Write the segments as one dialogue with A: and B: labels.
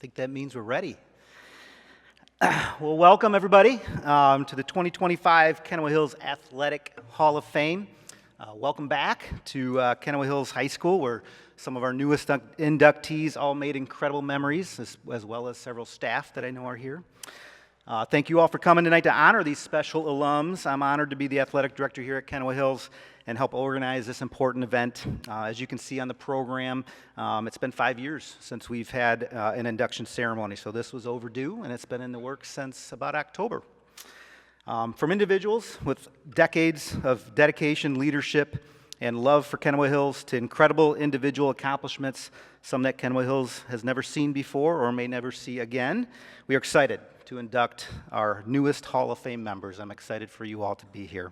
A: think that means we're ready. Well, welcome everybody to the 2025 Kenowa Hills Athletic Hall of Fame. Welcome back to Kenowa Hills High School, where some of our newest inductees all made incredible memories, as well as several staff that I know are here. Thank you all for coming tonight to honor these special alums. I'm honored to be the athletic director here at Kenowa Hills and help organize this important event. As you can see on the program, it's been 5 years since we've had an induction ceremony, so this was overdue, and it's been in the works since about October. From individuals with decades of dedication, leadership, and love for Kenowa Hills to incredible individual accomplishments, some that Kenowa Hills has never seen before or may never see again, we are excited to induct our newest Hall of Fame members. I'm excited for you all to be here.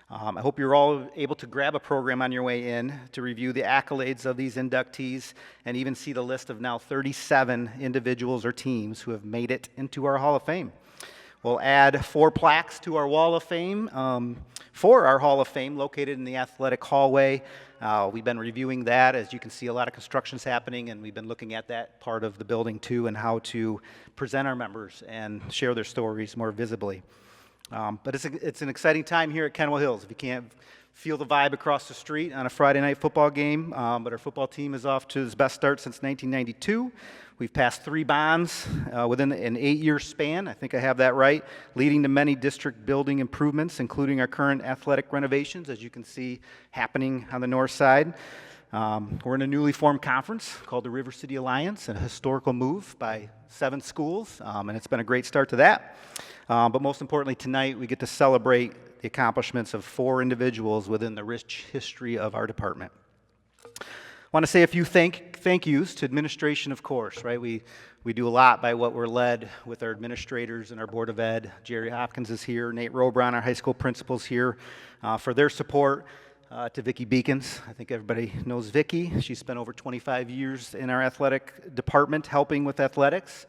A: I hope you're all able to grab a program on your way in to review the accolades of these inductees and even see the list of now 37 individuals or teams who have made it into our Hall of Fame. We'll add 4 plaques to our Wall of Fame for our Hall of Fame located in the athletic hallway. We've been reviewing that. As you can see, a lot of construction's happening, and we've been looking at that part of the building too and how to present our members and share their stories more visibly. But it's an exciting time here at Kenowa Hills. If you can't feel the vibe across the street on a Friday night football game, but our football team is off to its best start since 1992. We've passed 3 bonds within an 8-year span, I think I have that right, leading to many district building improvements, including our current athletic renovations, as you can see happening on the north side. We're in a newly formed conference called the River City Alliance, a historical move by 7 schools, and it's been a great start to that. But most importantly, tonight we get to celebrate the accomplishments of 4 individuals within the rich history of our department. I want to say a few thank yous to administration, of course, right? We do a lot by what we're led with our administrators and our Board of Ed. Jerry Hopkins is here, Nate Robron, our high school principal's here, for their support. To Vicki Beacons. I think everybody knows Vicki. She spent over 25 years in our athletic department helping with athletics.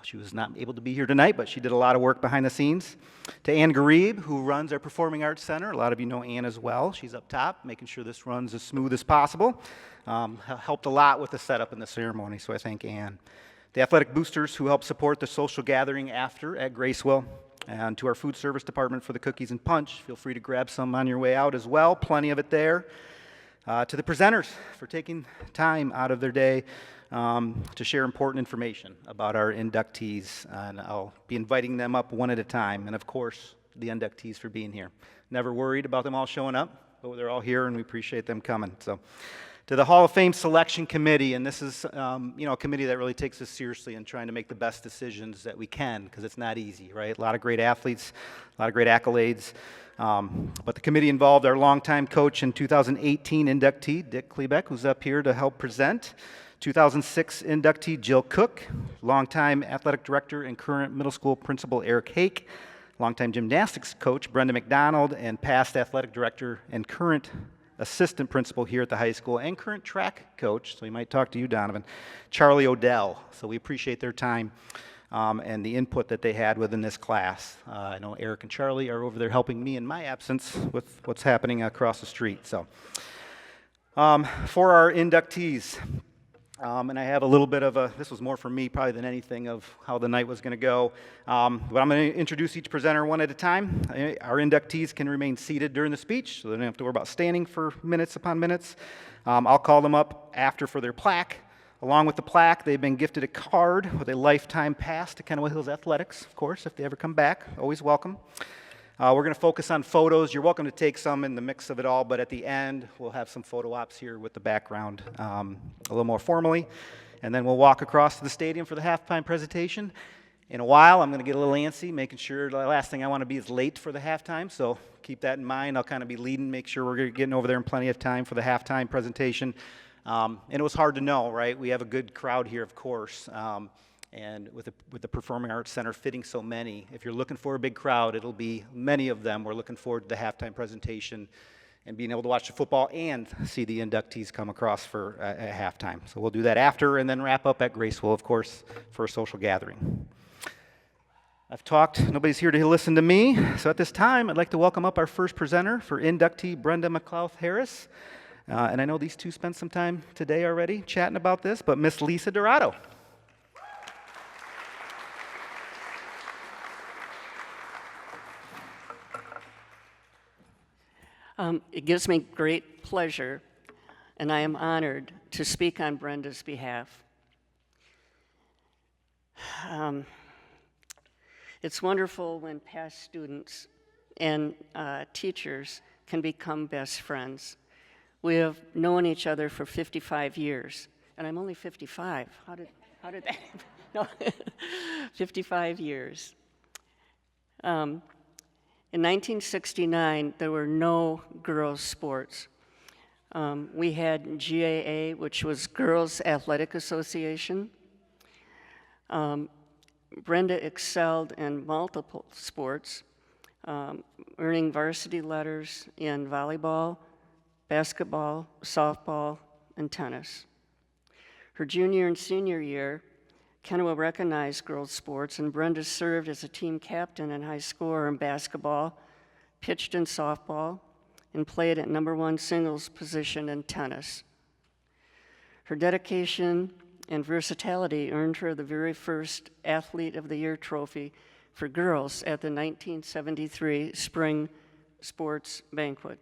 A: She was not able to be here tonight, but she did a lot of work behind the scenes. To Ann Garib, who runs our Performing Arts Center. A lot of you know Ann as well. She's up top, making sure this runs as smooth as possible. Helped a lot with the setup and the ceremony, so I thank Ann. The athletic boosters who help support the social gathering after at Gracewell. And to our food service department for the cookies and punch. Feel free to grab some on your way out as well. Plenty of it there. To the presenters for taking time out of their day to share important information about our inductees. And I'll be inviting them up one at a time. And of course, the inductees for being here. Never worried about them all showing up, but they're all here and we appreciate them coming. So, to the Hall of Fame Selection Committee, and this is a committee that really takes us seriously in trying to make the best decisions that we can, because it's not easy, right? A lot of great athletes, a lot of great accolades, but the committee involved our longtime coach and 2018 inductee, Dick Klebeck, who's up here to help present, 2006 inductee, Jill Cook, longtime athletic director and current middle school principal, Eric Hake, longtime gymnastics coach, Brenda McDonald, and past athletic director and current assistant principal here at the high school and current track coach, so we might talk to you, Donavan, Charlie Odell. So we appreciate their time and the input that they had within this class. I know Eric and Charlie are over there helping me in my absence with what's happening across the street. So for our inductees, and I have a little bit of this was more for me probably than anything of how the night was going to go. But I'm going to introduce each presenter one at a time. Our inductees can remain seated during the speech, so they don't have to worry about standing for minutes upon minutes. I'll call them up after for their plaque. Along with the plaque, they've been gifted a card with a lifetime pass to Kenowa Hills Athletics, of course, if they ever come back. Always welcome. We're going to focus on photos. You're welcome to take some in the mix of it all, but at the end, we'll have some photo ops here with the background a little more formally. And then we'll walk across to the stadium for the halftime presentation. In a while, I'm going to get a little antsy, making sure the last thing I want to be is late for the halftime, so keep that in mind. I'll kind of be leading, make sure we're getting over there in plenty of time for the halftime presentation. And it was hard to know, right? We have a good crowd here, of course. And with the Performing Arts Center fitting so many, if you're looking for a big crowd, it'll be many of them. We're looking forward to the halftime presentation and being able to watch the football and see the inductees come across for a halftime. So we'll do that after and then wrap up at Gracewell, of course, for a social gathering. I've talked, nobody's here to listen to me. So at this time, I'd like to welcome up our first presenter for inductee Brenda McLouth Harris. And I know these two spent some time today already chatting about this, but Miss Lisa Dorado.
B: It gives me great pleasure, and I am honored to speak on Brenda's behalf. It's wonderful when past students and teachers can become best friends. We have known each other for 55 years, and I'm only 55. How did that happen? No, 55 years. In 1969, there were no girls' sports. We had GAA, which was Girls Athletic Association. Brenda excelled in multiple sports, earning varsity letters in volleyball, basketball, softball, and tennis. Her junior and senior year, Kenowa recognized girls' sports, and Brenda served as a team captain and high scorer in basketball, pitched in softball, and played at #1 singles position in tennis. Her dedication and versatility earned her the very first Athlete of the Year trophy for girls at the 1973 Spring Sports Banquet,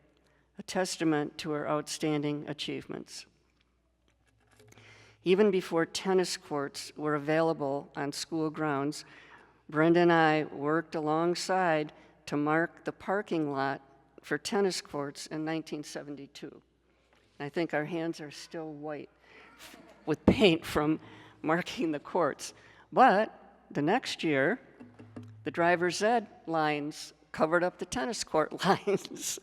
B: a testament to her outstanding achievements. Even before tennis courts were available on school grounds, Brenda and I worked alongside to mark the parking lot for tennis courts in 1972. I think our hands are still white with paint from marking the courts. But the next year, the driver's ed lines covered up the tennis court lines.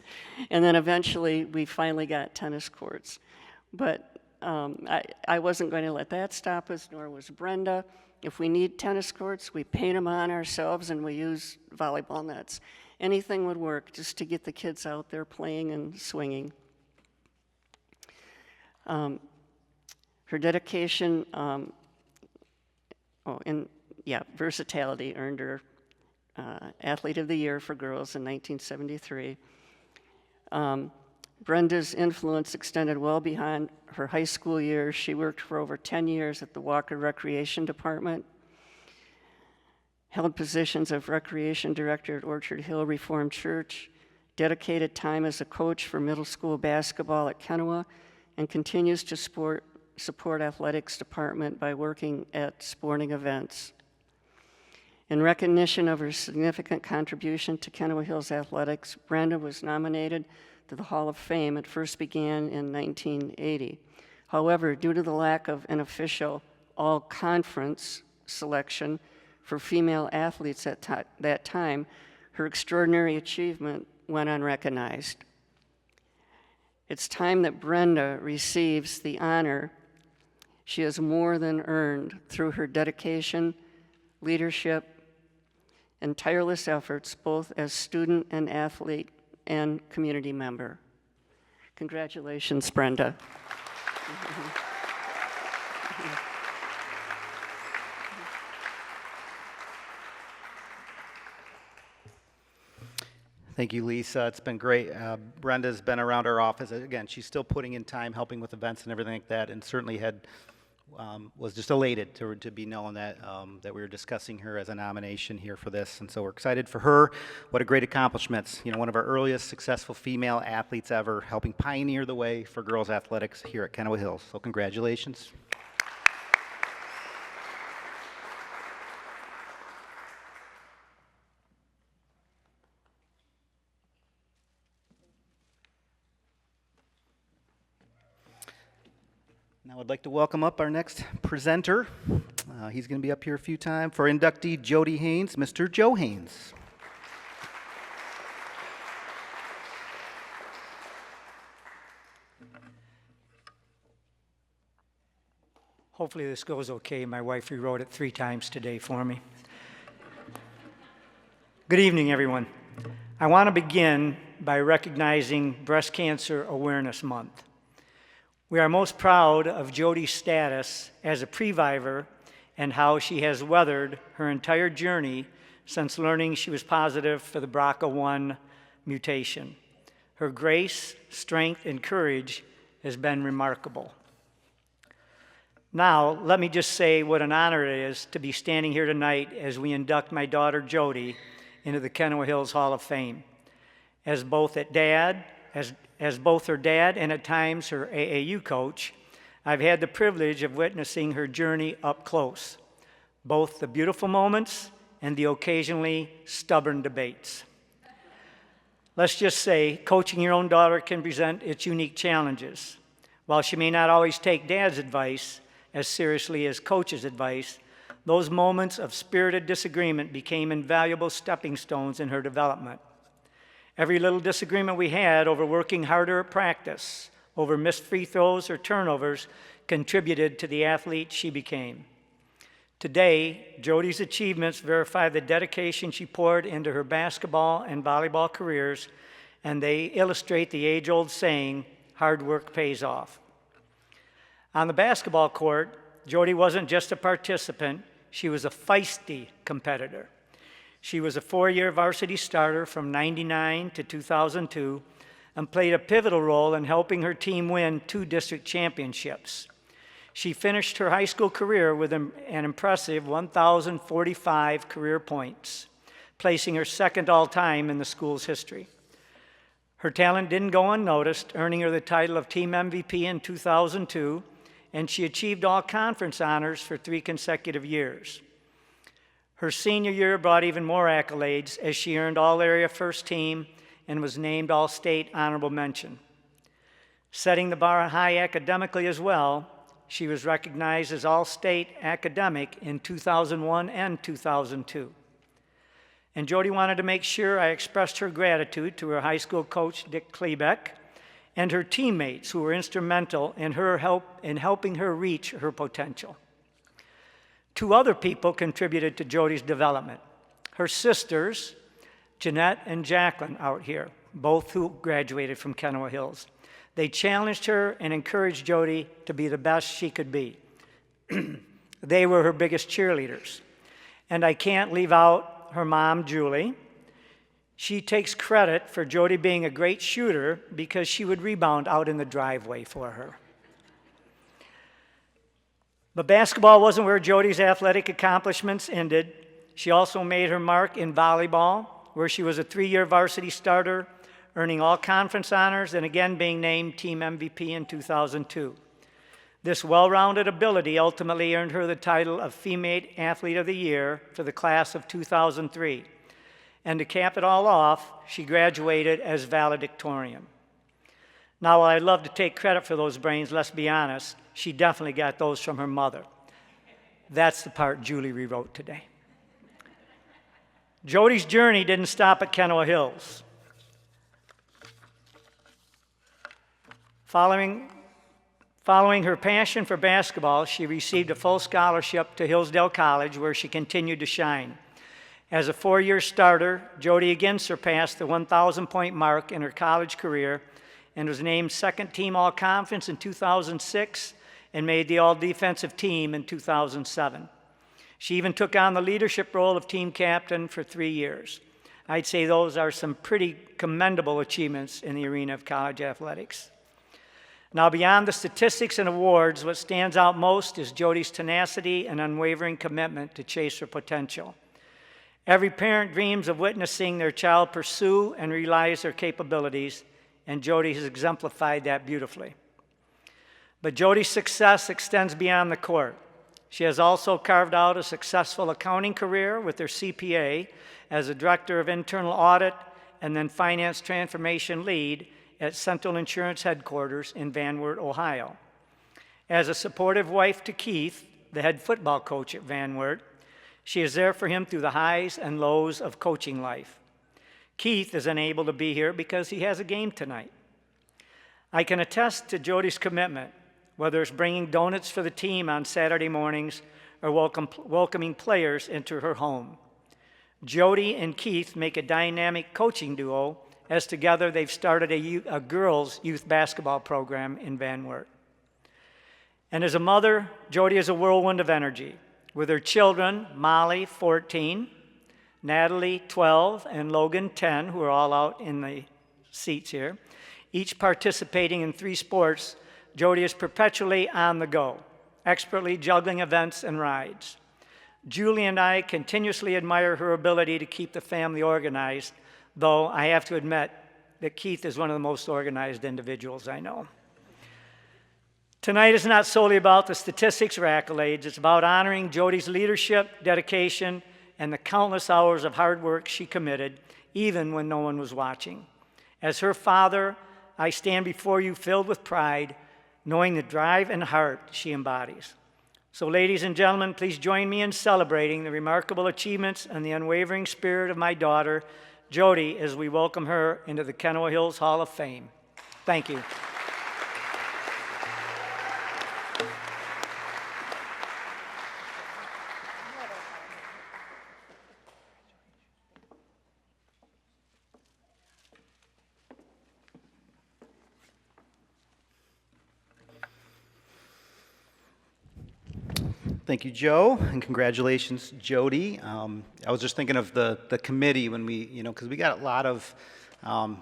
B: And then eventually, we finally got tennis courts. But I wasn't going to let that stop us, nor was Brenda. If we need tennis courts, we paint them on ourselves and we use volleyball nets. Anything would work just to get the kids out there playing and swinging. Her dedication, versatility earned her Athlete of the Year for girls in 1973. Brenda's influence extended well beyond her high school years. She worked for over 10 years at the Walker Recreation Department, held positions of Recreation Director at Orchard Hill Reformed Church, dedicated time as a coach for middle school basketball at Kenowa, and continues to support athletics department by working at sporting events. In recognition of her significant contribution to Kenowa Hills athletics, Brenda was nominated to the Hall of Fame. It first began in 1980. However, due to the lack of an official all-conference selection for female athletes at that time, her extraordinary achievement went unrecognized. It's time that Brenda receives the honor she has more than earned through her dedication, leadership, and tireless efforts, both as student and athlete and community member. Congratulations, Brenda.
A: Thank you, Lisa. It's been great. Brenda's been around our office. Again, she's still putting in time, helping with events and everything like that, and certainly was just elated to be known that we were discussing her as a nomination here for this, and so we're excited for her. What a great accomplishments. You know, one of our earliest successful female athletes ever, helping pioneer the way for girls athletics here at Kenowa Hills. So congratulations. Now I'd like to welcome up our next presenter. He's going to be up here a few times. For inductee Jodie Haines, Mr. Joe Haines.
C: Hopefully this goes okay. My wife rewrote it 3 times today for me. Good evening, everyone. I want to begin by recognizing Breast Cancer Awareness Month. We are most proud of Jodie's status as a previvor and how she has weathered her entire journey since learning she was positive for the BRCA1 mutation. Her grace, strength, and courage has been remarkable. Now, let me just say what an honor it is to be standing here tonight as we induct my daughter Jodie into the Kenowa Hills Hall of Fame. As both a dad, As both her dad and at times her AAU coach, I've had the privilege of witnessing her journey up close, both the beautiful moments and the occasionally stubborn debates. Let's just say coaching your own daughter can present its unique challenges. While she may not always take dad's advice as seriously as coach's advice, those moments of spirited disagreement became invaluable stepping stones in her development. Every little disagreement we had over working harder at practice, over missed free throws or turnovers, contributed to the athlete she became. Today, Jodie's achievements verify the dedication she poured into her basketball and volleyball careers, and they illustrate the age-old saying, hard work pays off. On the basketball court, Jodie wasn't just a participant, she was a feisty competitor. She was a 4-year varsity starter from '99 to 2002 and played a pivotal role in helping her team win 2 district championships. She finished her high school career with an impressive 1,045 career points, placing her second all-time in the school's history. Her talent didn't go unnoticed, earning her the title of Team MVP in 2002, and she achieved all-conference honors for 3 consecutive years. Her senior year brought even more accolades as she earned All-Area First Team and was named All-State Honorable Mention. Setting the bar high academically as well, she was recognized as All-State Academic in 2001 and 2002. And Jodie wanted to make sure I expressed her gratitude to her high school coach, Dick Klebeck, and her teammates who were instrumental in helping her reach her potential. 2 other people contributed to Jodie's development. Her sisters, Jeanette and Jacqueline, out here, both who graduated from Kenowa Hills. They challenged her and encouraged Jodie to be the best she could be. They were her biggest cheerleaders. And I can't leave out her mom, Julie. She takes credit for Jodie being a great shooter because she would rebound out in the driveway for her. But basketball wasn't where Jodie's athletic accomplishments ended. She also made her mark in volleyball, where she was a 3-year varsity starter, earning all conference honors and again being named Team MVP in 2002. This well-rounded ability ultimately earned her the title of Female Athlete of the Year for the class of 2003. And to cap it all off, she graduated as valedictorian. Now, while I'd love to take credit for those brains, let's be honest, she definitely got those from her mother. That's the part Julie rewrote today. Jodie's journey didn't stop at Kenowa Hills. Following her passion for basketball, she received a full scholarship to Hillsdale College, where she continued to shine. As a 4-year starter, Jodie again surpassed the 1,000-point mark in her college career and was named second-team All-Conference in 2006 and made the All-Defensive Team in 2007. She even took on the leadership role of team captain for 3 years. I'd say those are some pretty commendable achievements in the arena of college athletics. Now, beyond the statistics and awards, what stands out most is Jodie's tenacity and unwavering commitment to chase her potential. Every parent dreams of witnessing their child pursue and realize their capabilities, and Jodie has exemplified that beautifully. But Jodie's success extends beyond the court. She has also carved out a successful accounting career with her CPA as a director of internal audit and then finance transformation lead at Central Insurance Headquarters in Van Wert, Ohio. As a supportive wife to Keith, the head football coach at Van Wert, she is there for him through the highs and lows of coaching life. Keith is unable to be here because he has a game tonight. I can attest to Jodie's commitment, whether it's bringing donuts for the team on Saturday mornings or welcoming players into her home. Jodie and Keith make a dynamic coaching duo, as together they've started a girls' youth basketball program in Van Wert. And as a mother, Jodie is a whirlwind of energy, with her children, Molly, 14, Natalie, 12, and Logan, 10, who are all out in the seats here. Each participating in 3 sports, Jodie is perpetually on the go, expertly juggling events and rides. Julie and I continuously admire her ability to keep the family organized, though I have to admit, that Keith is one of the most organized individuals I know. Tonight is not solely about the statistics or accolades. It's about honoring Jodie's leadership, dedication, and the countless hours of hard work she committed, even when no one was watching. As her father, I stand before you filled with pride, knowing the drive and heart she embodies. So, ladies and gentlemen, please join me in celebrating the remarkable achievements and the unwavering spirit of my daughter, Jodie, as we welcome her into the Kenowa Hills Hall of Fame. Thank you.
A: Thank you, Joe, and congratulations, Jodie. I was just thinking of the committee when we, because we got a lot of,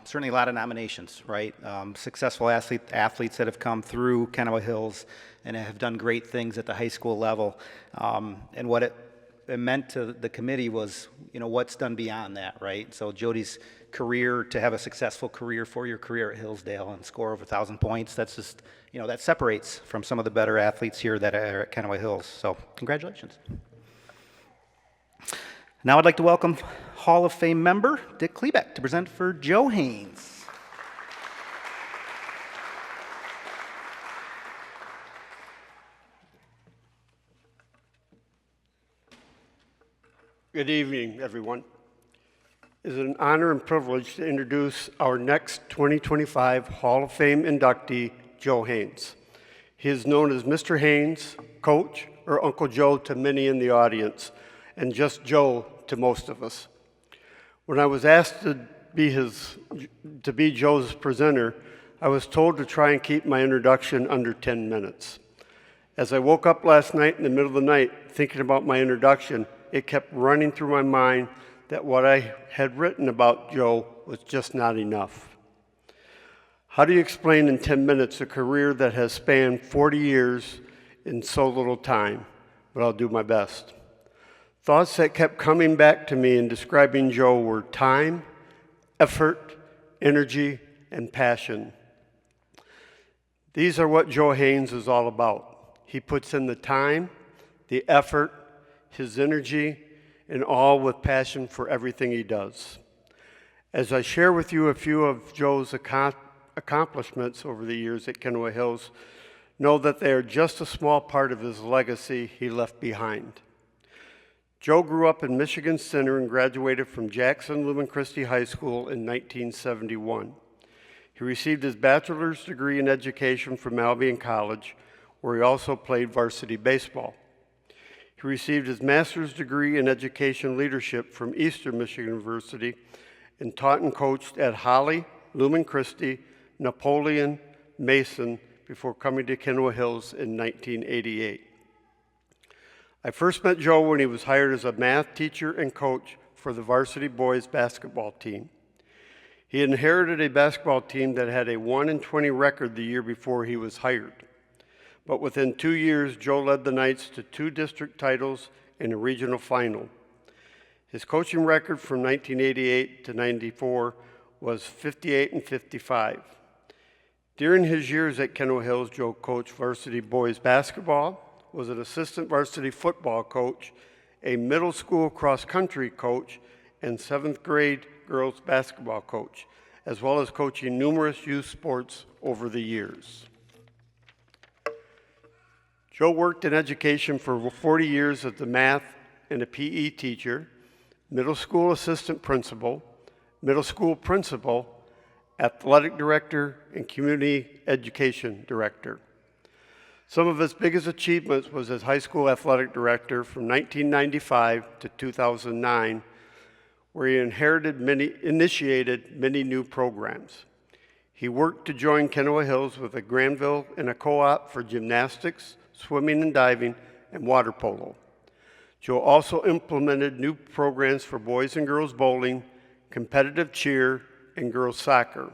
A: certainly a lot of nominations, right? Successful athletes that have come through Kenowa Hills and have done great things at the high school level. And what it meant to the committee was, what's done beyond that, right? So Jodie's career, to have a successful career, 4-year career at Hillsdale and score over 1,000 points, that's just, that separates from some of the better athletes here that are at Kenowa Hills. So congratulations. Now I'd like to welcome Hall of Fame member Dick Klebeck to present for Joe Haines.
D: Good evening, everyone. It is an honor and privilege to introduce our next 2025 Hall of Fame inductee, Joe Haines. He is known as Mr. Haines, Coach, or Uncle Joe to many in the audience, and just Joe to most of us. When I was asked to be Joe's presenter, I was told to try and keep my introduction under 10 minutes. As I woke up last night in the middle of the night thinking about my introduction, it kept running through my mind that what I had written about Joe was just not enough. How do you explain in 10 minutes a career that has spanned 40 years in so little time? But I'll do my best. Thoughts that kept coming back to me in describing Joe were time, effort, energy, and passion. These are what Joe Haines is all about. He puts in the time, the effort, his energy, and all with passion for everything he does. As I share with you a few of Joe's accomplishments over the years at Kenowa Hills, know that they are just a small part of his legacy he left behind. Joe grew up in Michigan Center and graduated from Jackson Lumen Christi High School in 1971. He received his bachelor's degree in education from Albion College, where he also played varsity baseball. He received his master's degree in education leadership from Eastern Michigan University and taught and coached at Holly, Lumen Christi, Napoleon, Mason before coming to Kenowa Hills in 1988. I first met Joe when he was hired as a math teacher and coach for the varsity boys basketball team. He inherited a basketball team that had a 1-20 record the year before he was hired. But within 2 years, Joe led the Knights to 2 district titles and a regional final. His coaching record from 1988 to 94 was 58-55. During his years at Kenowa Hills, Joe coached varsity boys basketball, was an assistant varsity football coach, a middle school cross-country coach, and 7th grade girls basketball coach, as well as coaching numerous youth sports over the years. Joe worked in education for 40 years as a math and a PE teacher, middle school assistant principal, middle school principal, athletic director, and community education director. Some of his biggest achievements was as high school athletic director from 1995 to 2009, where he initiated many new programs. He worked to join Kenowa Hills with a Granville and a co-op for gymnastics, swimming and diving, and water polo. Joe also implemented new programs for boys and girls bowling, competitive cheer, and girls soccer.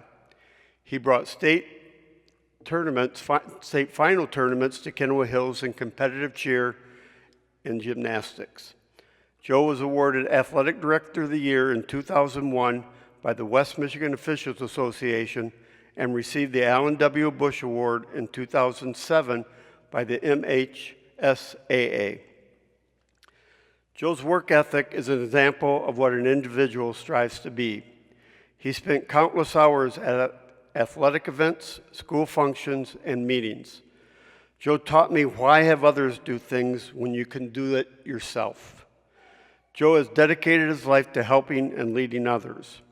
D: He brought state final tournaments to Kenowa Hills in competitive cheer and gymnastics. Joe was awarded Athletic Director of the Year in 2001 by the West Michigan Officials Association and received the Allen W. Bush Award in 2007 by the MHSAA. Joe's work ethic is an example of what an individual strives to be. He spent countless hours at athletic events, school functions, and meetings. Joe taught me why have others do things when you can do it yourself. Joe has dedicated his life to helping and leading others.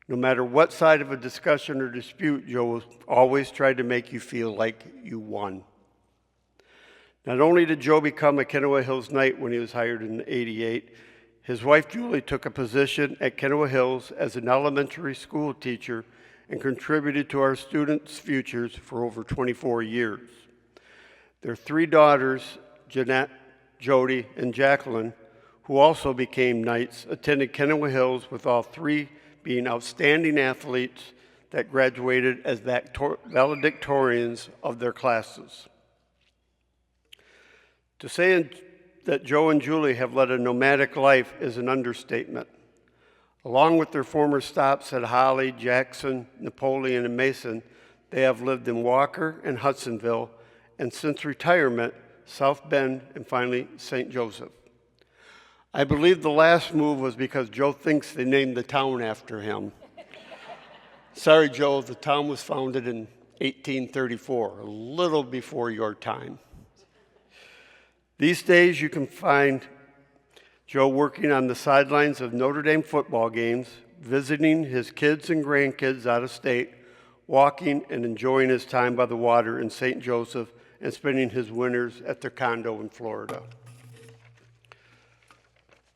D: No matter what side of a discussion or dispute, Joe always tried to make you feel like you won. Not only did Joe become a Kenowa Hills Knight when he was hired in '88, his wife Julie took a position at Kenowa Hills as an elementary school teacher and contributed to our students' futures for over 24 years. Their three daughters, Jeanette, Jodie, and Jacqueline, who also became Knights, attended Kenowa Hills, with all three being outstanding athletes that graduated as valedictorians of their classes. To say that Joe and Julie have led a nomadic life is an understatement. Along with their former stops at Holly, Jackson, Napoleon, and Mason, they have lived in Walker and Hudsonville, and since retirement, South Bend, and finally, St. Joseph. I believe the last move was because Joe thinks they named the town after him. Sorry, Joe, the town was founded in 1834, a little before your time. These days, you can find Joe working on the sidelines of Notre Dame football games, visiting his kids and grandkids out of state, walking and enjoying his time by the water in St. Joseph, and spending his winters at their condo in Florida.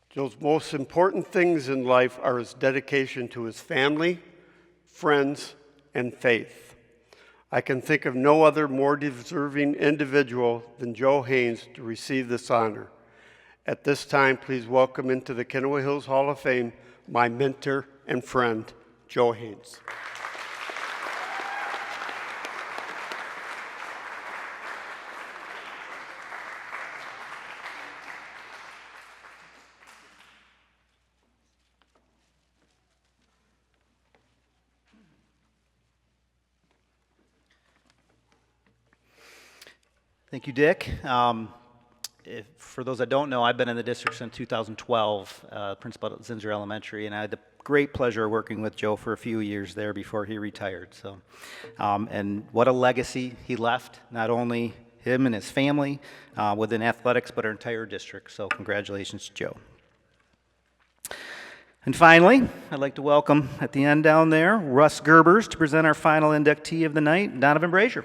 D: Joe's most important things in life are his dedication to his family, friends, and faith. I can think of no other more deserving individual than Joe Haines to receive this honor. At this time, please welcome into the Kenowa Hills Hall of Fame my mentor and friend, Joe Haines.
A: Thank you, Dick. For those that don't know, I've been in the district since 2012, principal at Zinser Elementary, and I had the great pleasure of working with Joe for a few years there before he retired. So, and what a legacy he left, not only him and his family within athletics, but our entire district. So congratulations, Joe. And finally, I'd like to welcome at the end down there, Russ Gerbers, to present our final inductee of the night, Donavan Brazier.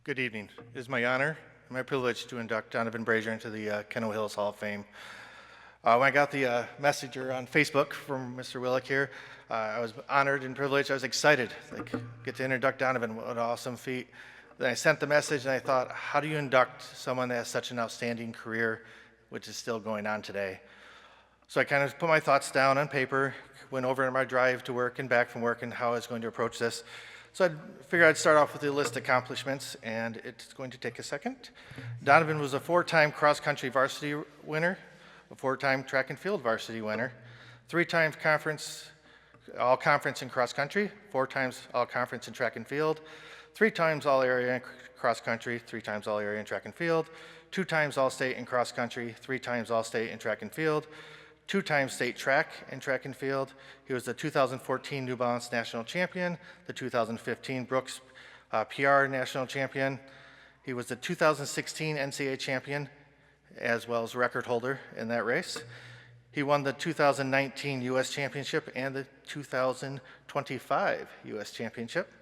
E: Good evening. It is my honor and my privilege to induct Donavan Brazier into the Kenowa Hills Hall of Fame. When I got the messenger on Facebook from Mr. Willick here, I was honored and privileged. I was excited, like, get to induct Donavan. What an awesome feat. Then I sent the message and I thought, how do you induct someone that has such an outstanding career, which is still going on today? So I kind of put my thoughts down on paper, went over on my drive to work and back from work and how I was going to approach this. So I figured I'd start off with the list of accomplishments, and it's going to take a second. Donavan was a 4-time cross-country varsity winner, a 4-time track and field varsity winner, 3 times all-conference in cross-country, 4 times all-conference in track and field, 3 times all-area in cross-country, 3 times all-area in track and field, 2 times all-state in cross-country, 3 times all-state in track and field, 2 times state track and track and field. He was the 2014 New Balance National Champion, the 2015 Brooks PR National Champion. He was the 2016 NCAA Champion, as well as record holder in that race. He won the 2019 U.S. Championship and the 2025 U.S. Championship.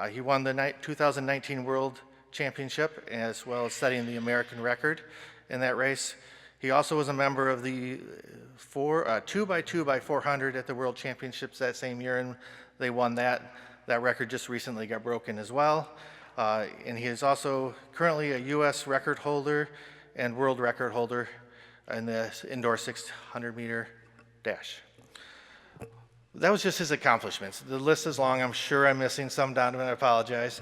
E: He won the 2019 World Championship, as well as setting the American record in that race. He also was a member of the 2x400 at the World Championships that same year, and they won that. That record just recently got broken as well. And he is also currently a U.S. record holder and world record holder in the indoor 600-meter dash. That was just his accomplishments. The list is long. I'm sure I'm missing some, Donovan. I apologize.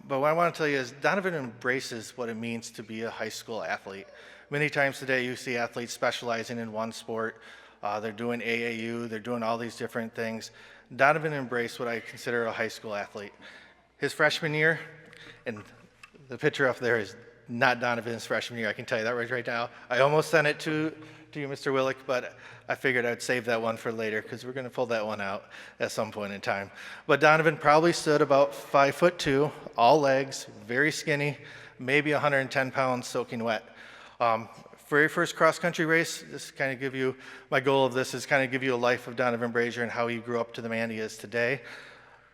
E: But what I want to tell you is Donavan embraces what it means to be a high school athlete. Many times today you see athletes specializing in one sport. They're doing AAU, they're doing all these different things. Donavan embraced what I consider a high school athlete. His freshman year, and the picture up there is not Donovan's freshman year, I can tell you that right now. I almost sent it to you, Mr. Willick, but I figured I'd save that one for later because we're going to pull that one out at some point in time. But Donavan probably stood about 5'2", all legs, very skinny, maybe 110 pounds soaking wet. Very first cross-country race, this kind of give you, my goal of this is kind of give you a life of Donavan Brazier and how he grew up to the man he is today.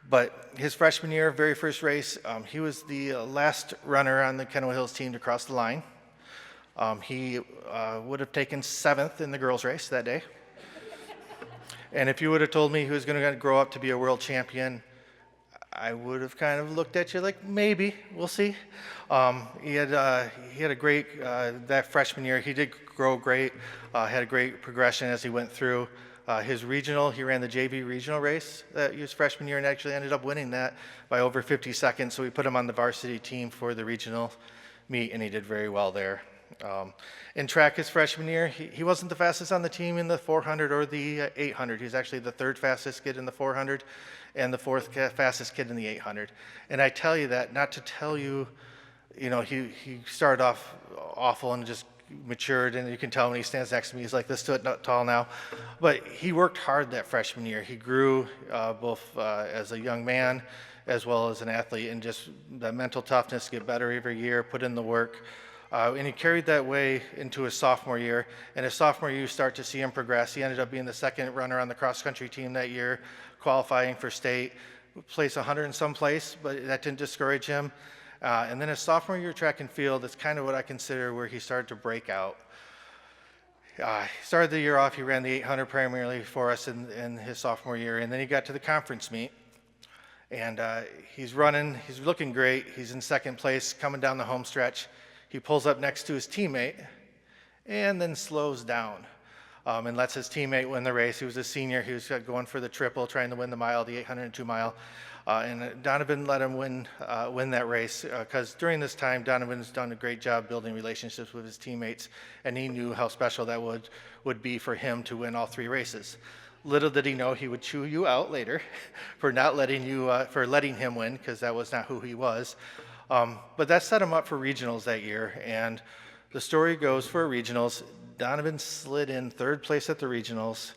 E: But his freshman year, very first race, he was the last runner on the Kenowa Hills team to cross the line. He would have taken 7th in the girls' race that day. And if you would have told me he was going to grow up to be a world champion, I would have kind of looked at you like, maybe, we'll see. He had a great, that freshman year, he did grow great, had a great progression as he went through. His regional, he ran the JV regional race that his freshman year and actually ended up winning that by over 50 seconds. So we put him on the varsity team for the regional meet, and he did very well there. In track his freshman year, he wasn't the fastest on the team in the 400 or the 800. He was actually the 3rd fastest kid in the 400 and the 4th fastest kid in the 800. And I tell you that not to tell you, you know, he started off awful and just matured, and you can tell when he stands next to me, he's like this tall now. But he worked hard that freshman year. He grew both as a young man as well as an athlete, and just the mental toughness to get better every year, put in the work. And he carried that way into his sophomore year. And his sophomore year, you start to see him progress. He ended up being the 2nd runner on the cross-country team that year, qualifying for state, placed 100 in some place, but that didn't discourage him. And then his sophomore year track and field is kind of what I consider where he started to break out. He started the year off, he ran the 800 primarily for us in his sophomore year, and then he got to the conference meet. And he's looking great. He's in 2nd place, coming down the home stretch. He pulls up next to his teammate and then slows down and lets his teammate win the race. He was a senior. He was going for the triple, trying to win the mile, the 800 and 2 mile. And Donavan let him win that race because during this time, Donovan's done a great job building relationships with his teammates, and he knew how special that would be for him to win all 3 races. Little did he know he would chew you out later for not letting him win, because that was not who he was. But that set him up for regionals that year, and the story goes for regionals, Donavan slid in 3rd place at the regionals,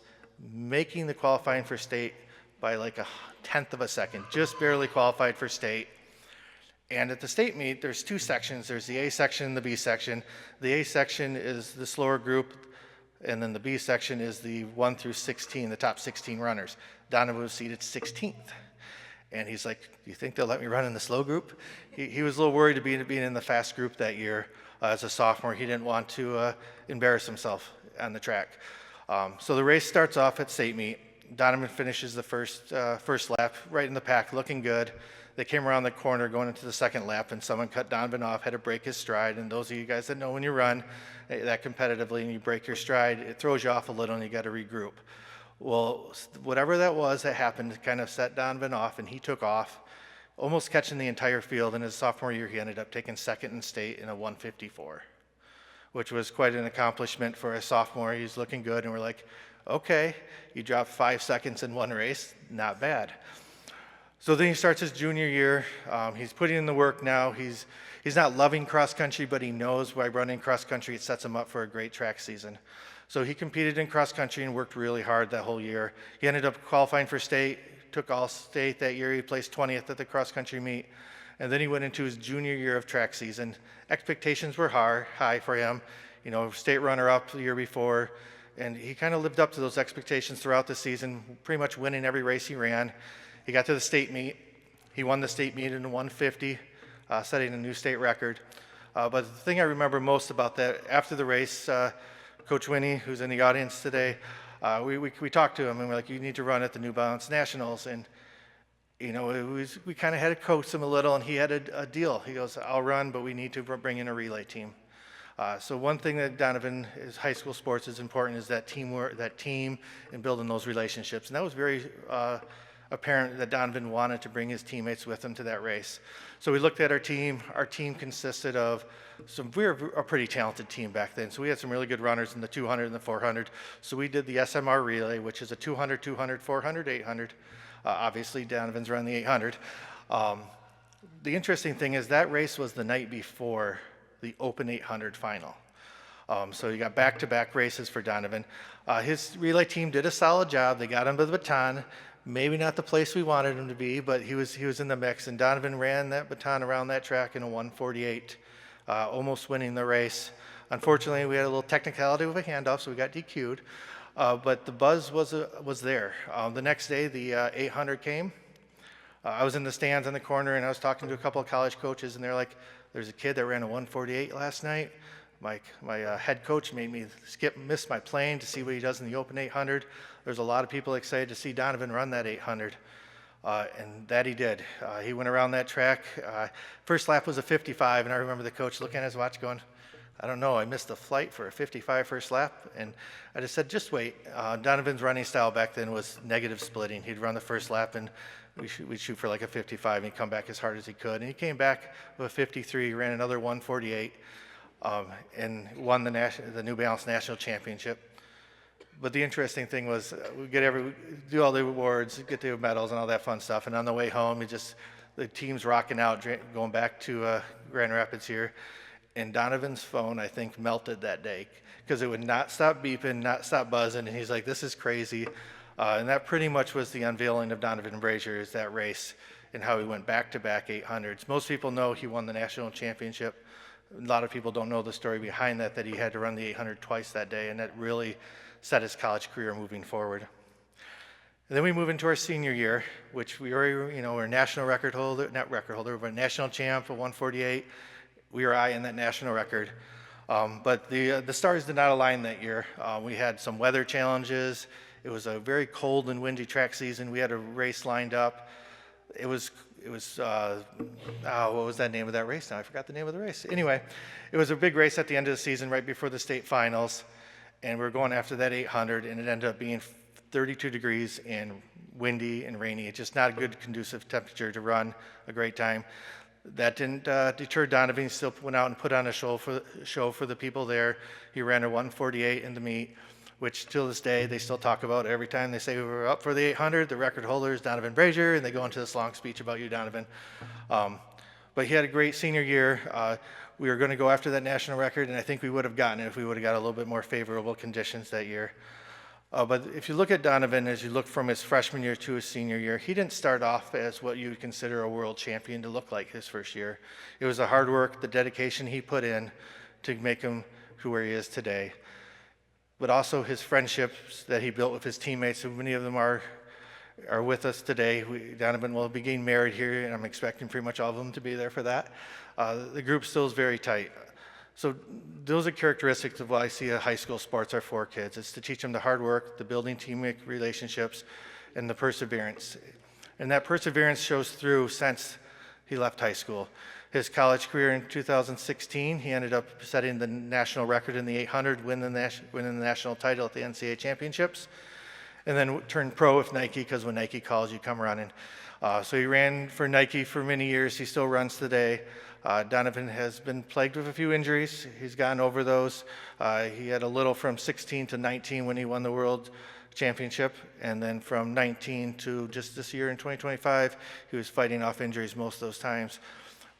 E: making the qualifying for state by like 1/10 of a second, just barely qualified for state. And at the state meet, there's 2 sections. There's the A section and the B section. The A section is the slower group, and then the B section is the 1 through 16, the top 16 runners. Donavan was seated 16th. And he's like, do you think they'll let me run in the slow group? He was a little worried to being in the fast group that year as a sophomore. He didn't want to embarrass himself on the track. So the race starts off at state meet. Donavan finishes the first lap right in the pack, looking good. They came around the corner going into the 2nd lap, and someone cut Donavan off, had to break his stride. And those of you guys that know when you run that competitively and you break your stride, it throws you off a little and you got to regroup. Well, whatever that was that happened kind of set Donavan off, and he took off, almost catching the entire field. In his sophomore year, he ended up taking 2nd in state in a 154, which was quite an accomplishment for a sophomore. He's looking good, and we're like, okay, you dropped 5 seconds in one race, not bad. So then he starts his junior year. He's putting in the work now. He's not loving cross country, but he knows by running cross country, it sets him up for a great track season. So he competed in cross country and worked really hard that whole year. He ended up qualifying for state, took all state that year. He placed 20th at the cross country meet. And then he went into his junior year of track season. Expectations were high for him. You know, state runner up the year before. And he kind of lived up to those expectations throughout the season, pretty much winning every race he ran. He got to the state meet. He won the state meet in 150, setting a new state record. But the thing I remember most about that, after the race, Coach Winnie, who's in the audience today, we talked to him, and we're like, you need to run at the New Balance Nationals. And, you know, we kind of had to coach him a little, and he had a deal. He goes, I'll run, but we need to bring in a relay team. So one thing that Donavan is high school sports is important is that teamwork, that team, and building those relationships. And that was very apparent that Donavan wanted to bring his teammates with him to that race. So we looked at our team. Our team consisted of we were a pretty talented team back then. So we had some really good runners in the 200 and the 400. So we did the SMR relay, which is a 200, 200, 400, 800. Obviously, Donovan's run the 800. The interesting thing is that race was the night before the Open 800 final. So you got back-to-back races for Donavan. His relay team did a solid job. They got him to the baton. Maybe not the place we wanted him to be, but he was in the mix. And Donavan ran that baton around that track in a 1:48, almost winning the race. Unfortunately, we had a little technicality with a handoff, so we got DQ'd. But the buzz was there. The next day, the 800 came. I was in the stands in the corner, and I was talking to a couple of college coaches, and they're like, "There's a kid that ran a 1:48 last night. My head coach made me miss my plane to see what he does in the Open 800. There's a lot of people excited to see Donavan run that 800, and that he did. He went around that track. First lap was a 55, and I remember the coach looking at his watch going, I don't know, I missed the flight for a 55 first lap, and I just said, just wait. Donovan's running style back then was negative splitting. He'd run the first lap, and we'd shoot for like a 55, and he'd come back as hard as he could. And he came back with a 53, ran another 1:48, and won the New Balance National Championship. But the interesting thing was we do all the awards, get the medals and all that fun stuff, and on the way home, the team's rocking out, going back to Grand Rapids here. And Donovan's phone, I think, melted that day because it would not stop beeping, not stop buzzing. And he's like, this is crazy. And that pretty much was the unveiling of Donavan Brazier, is that race and how he went back-to-back 800s. Most people know he won the national championship. A lot of people don't know the story behind that he had to run the 800 twice that day, and that really set his college career moving forward. And then we move into our senior year, which we already, we're a national record holder, we're a national champ of 1:48. We were eyeing that national record. But the stars did not align that year. We had some weather challenges. It was a very cold and windy track season. We had a race lined up. It was what was that name of that race now? I forgot the name of the race. Anyway, it was a big race at the end of the season, right before the state finals. And we were going after that 800, and it ended up being 32 degrees and windy and rainy. It's just not a good conducive temperature to run a great time. That didn't deter Donavan. He still went out and put on a show for the people there. He ran a 1:48 in the meet, which till this day they still talk about. Every time they say we were up for the 800, the record holder is Donavan Brazier, and they go into this long speech about you, Donavan. But he had a great senior year. We were going to go after that national record, and I think we would have gotten it if we would have got a little bit more favorable conditions that year. But if you look at Donavan, as you look from his freshman year to his senior year, he didn't start off as what you would consider a world champion to look like his first year. It was the hard work, the dedication he put in to make him to where he is today. But also his friendships that he built with his teammates, and many of them are with us today. Donavan will be getting married here, and I'm expecting pretty much all of them to be there for that. The group still is very tight. So those are characteristics of why I see high school sports are for kids. It's to teach them the hard work, the building team relationships, and the perseverance. And that perseverance shows through since he left high school. His college career in 2016, he ended up setting the national record in the 800, winning the national title at the NCAA championships, and then turned pro with Nike, because when Nike calls, you come running. So he ran for Nike for many years. He still runs today. Donavan has been plagued with a few injuries. He's gotten over those. He had a little from 16 to 19 when he won the world championship, and then from 19 to just this year in 2025, he was fighting off injuries most of those times.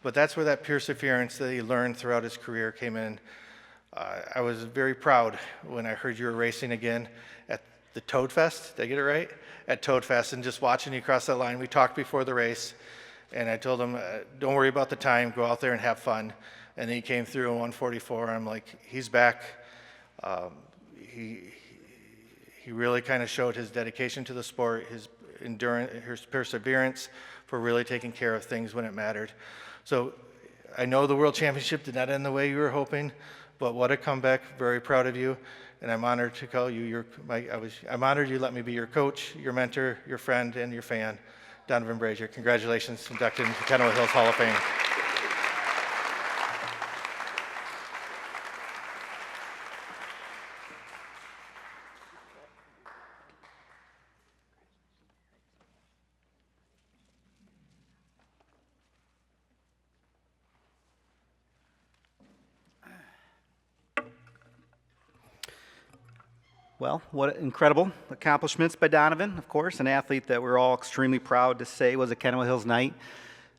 E: But that's where that perseverance that he learned throughout his career came in. I was very proud when I heard you were racing again at the Toad Fest. Did I get it right? At Toad Fest, and just watching you cross that line. We talked before the race, and I told him, don't worry about the time, go out there and have fun. And then he came through in 1:44, and I'm like, he's back. He really kind of showed his dedication to the sport, his endurance, his perseverance for really taking care of things when it mattered. So I know the World Championship did not end the way you were hoping, but what a comeback. Very proud of you, and I'm honored to call you I'm honored you let me be your coach, your mentor, your friend, and your fan. Donavan Brazier, congratulations, inducted into Kenowa Hills Hall of Fame.
A: Well, what incredible accomplishments by Donavan, of course, an athlete that we're all extremely proud to say was a Kenowa Hills Knight.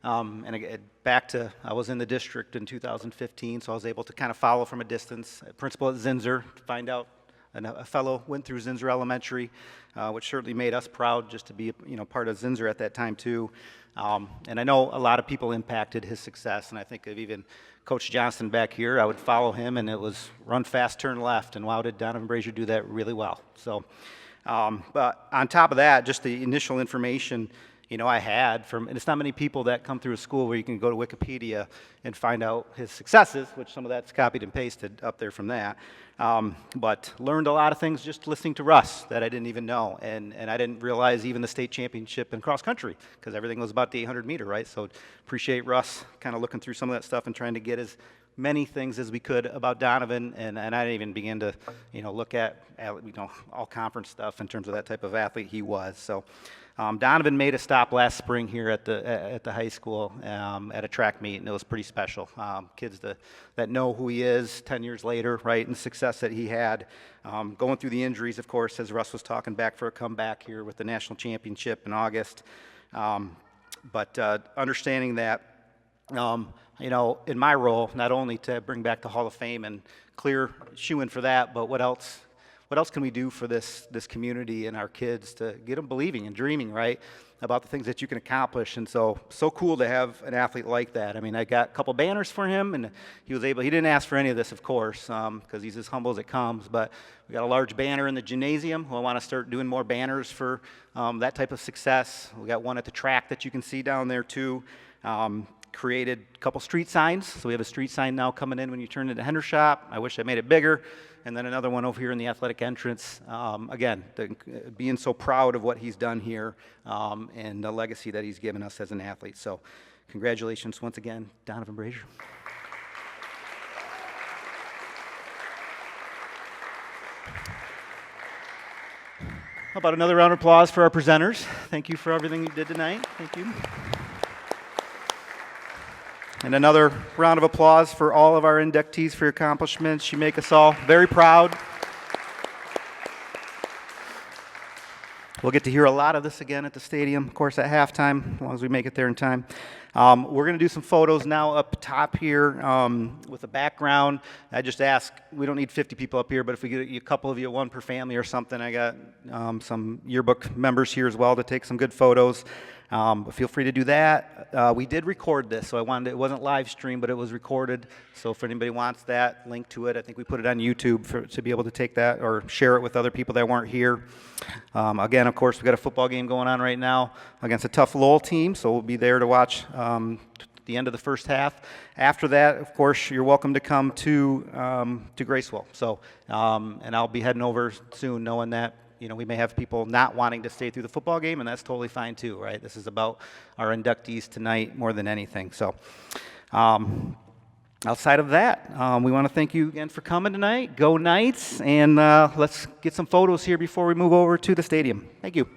A: And again, I was in the district in 2015, so I was able to kind of follow from a distance. Principal at Zinsser, to find out a fellow went through Zinsser Elementary, which certainly made us proud just to be part of Zinsser at that time too. And I know a lot of people impacted his success, and I think of even Coach Johnson back here. I would follow him, and it was run fast, turn left, and wow, did Donavan Brazier do that really well. So, but on top of that, just the initial information I had from, and it's not many people that come through a school where you can go to Wikipedia and find out his successes, which some of that's copied and pasted up there from that. But learned a lot of things just listening to Russ that I didn't even know, and I didn't realize even the state championship in cross country, because everything was about the 800 meter, right? So appreciate Russ kind of looking through some of that stuff and trying to get as many things as we could about Donavan, and I didn't even begin to look at all conference stuff in terms of that type of athlete he was. So Donavan made a stop last spring here at the high school at a track meet, and it was pretty special. Kids that know who he is 10 years later, right, and the success that he had. Going through the injuries, of course, as Russ was talking, back for a comeback here with the national championship in August. But understanding that, in my role, not only to bring back the Hall of Fame and clear shoe-in for that, but what else can we do for this community and our kids to get them believing and dreaming, right, about the things that you can accomplish? And so cool to have an athlete like that. I mean, I got a couple banners for him, and he didn't ask for any of this, of course, because he's as humble as it comes, but we got a large banner in the gymnasium. I want to start doing more banners for that type of success. We got one at the track that you can see down there, too. Created a couple street signs. So we have a street sign now coming in when you turn into Hendershot. I wish I made it bigger. And then another one over here in the athletic entrance. Again, being so proud of what he's done here and the legacy that he's given us as an athlete. So congratulations once again, Donavan Brazier. How about another round of applause for our presenters? Thank you for everything you did tonight. Thank you. And another round of applause for all of our inductees for your accomplishments. You make us all very proud. We'll get to hear a lot of this again at the stadium, of course, at halftime, as long as we make it there in time. We're going to do some photos now up top here with a background. I just ask, we don't need 50 people up here, but if we get a couple of you, one per family or something, I got some yearbook members here as well to take some good photos. But feel free to do that. We did record this, so it wasn't live stream, but it was recorded. So if anybody wants that link to it, I think we put it on YouTube to be able to take that or share it with other people that weren't here. Again, of course, we got a football game going on right now against a tough Lowell team, so we'll be there to watch the end of the first half. After that, of course, you're welcome to come to Gracewell. So, and I'll be heading over soon, knowing that we may have people not wanting to stay through the football game, and that's totally fine too, right? This is about our inductees tonight more than anything. So outside of that, we want to thank you again for coming tonight. Go Knights, and let's get some photos here before we move over to the stadium. Thank you.